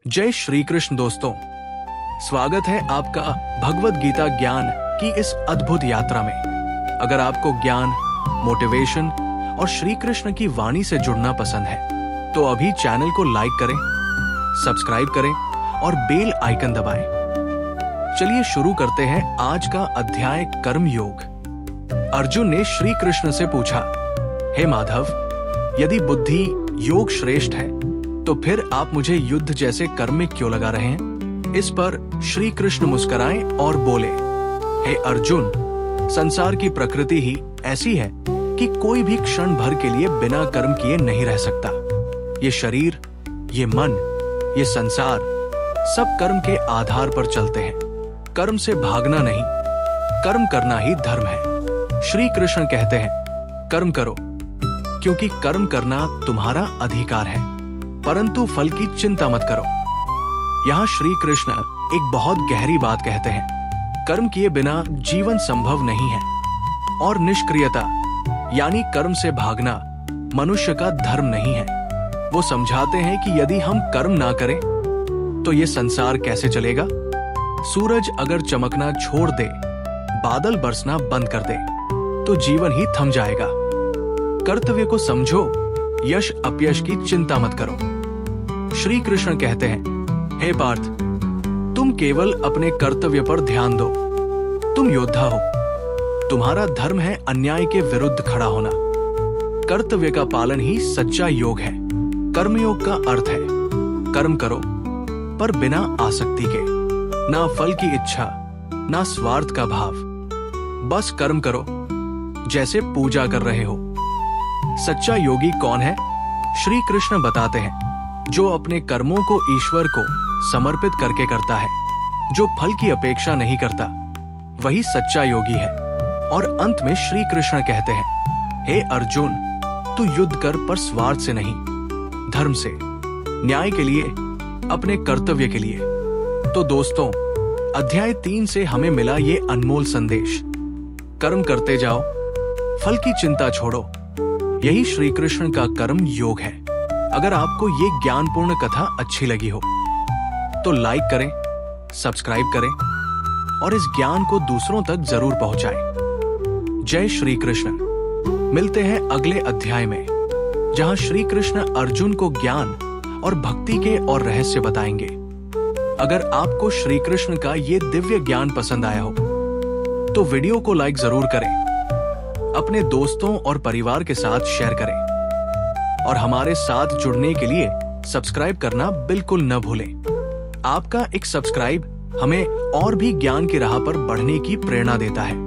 जय श्री कृष्ण दोस्तों, स्वागत है आपका भगवत गीता ज्ञान की इस अद्भुत यात्रा में। अगर आपको ज्ञान, मोटिवेशन और श्री कृष्ण की वाणी से जुड़ना पसंद है तो अभी चैनल को लाइक करें, सब्सक्राइब करें और बेल आइकन दबाएं। चलिए शुरू करते हैं आज का अध्याय कर्म योग। अर्जुन ने श्री कृष्ण से पूछा, हे माधव, यदि बुद्धि योग श्रेष्ठ है तो फिर आप मुझे युद्ध जैसे कर्म में क्यों लगा रहे हैं? इस पर श्री कृष्ण मुस्कुराए और बोले, हे अर्जुन, संसार की प्रकृति ही ऐसी है कि कोई भी क्षण भर के लिए बिना कर्म किए नहीं रह सकता। ये शरीर, ये मन, ये संसार सब कर्म के आधार पर चलते हैं। कर्म से भागना नहीं, कर्म करना ही धर्म है। श्री कृष्ण कहते हैं, कर्म करो, क्योंकि कर्म करना तुम्हारा अधिकार है, परंतु फल की चिंता मत करो। यहाँ श्री कृष्ण एक बहुत गहरी बात कहते हैं। कर्म किए बिना जीवन संभव नहीं है और निष्क्रियता यानी कर्म से भागना मनुष्य का धर्म नहीं है। वो समझाते हैं कि यदि हम कर्म ना करें तो ये संसार कैसे चलेगा? सूरज अगर चमकना छोड़ दे, बादल बरसना बंद कर दे तो जीवन ही थम जाएगा। कर्तव्य को समझो, यश अपयश की चिंता मत करो। श्री कृष्ण कहते हैं, हे पार्थ, तुम केवल अपने कर्तव्य पर ध्यान दो। तुम योद्धा हो, तुम्हारा धर्म है अन्याय के विरुद्ध खड़ा होना। कर्तव्य का पालन ही सच्चा योग है। कर्मयोग का अर्थ है कर्म करो पर बिना आसक्ति के, ना फल की इच्छा, ना स्वार्थ का भाव। बस कर्म करो जैसे पूजा कर रहे हो। सच्चा योगी कौन है? श्री कृष्ण बताते हैं, जो अपने कर्मों को ईश्वर को समर्पित करके करता है, जो फल की अपेक्षा नहीं करता, वही सच्चा योगी है। और अंत में श्री कृष्ण कहते हैं, हे अर्जुन, तू युद्ध कर पर स्वार्थ से नहीं, धर्म से, न्याय के लिए, अपने कर्तव्य के लिए। तो दोस्तों, अध्याय 3 से हमें मिला ये अनमोल संदेश। कर्म करते जाओ, फल की चिंता छोड़ो। यही श्री कृष्ण का कर्म योग है। अगर आपको ये ज्ञानपूर्ण कथा अच्छी लगी हो तो लाइक करें, सब्सक्राइब करें और इस ज्ञान को दूसरों तक जरूर पहुंचाएं। जय श्री कृष्ण। मिलते हैं अगले अध्याय में, जहां श्री कृष्ण अर्जुन को ज्ञान और भक्ति के और रहस्य बताएंगे। अगर आपको श्री कृष्ण का ये दिव्य ज्ञान पसंद आया हो तो वीडियो को लाइक जरूर करें, अपने दोस्तों और परिवार के साथ शेयर करें और हमारे साथ जुड़ने के लिए सब्सक्राइब करना बिल्कुल न भूलें। आपका एक सब्सक्राइब हमें और भी ज्ञान की राह पर बढ़ने की प्रेरणा देता है।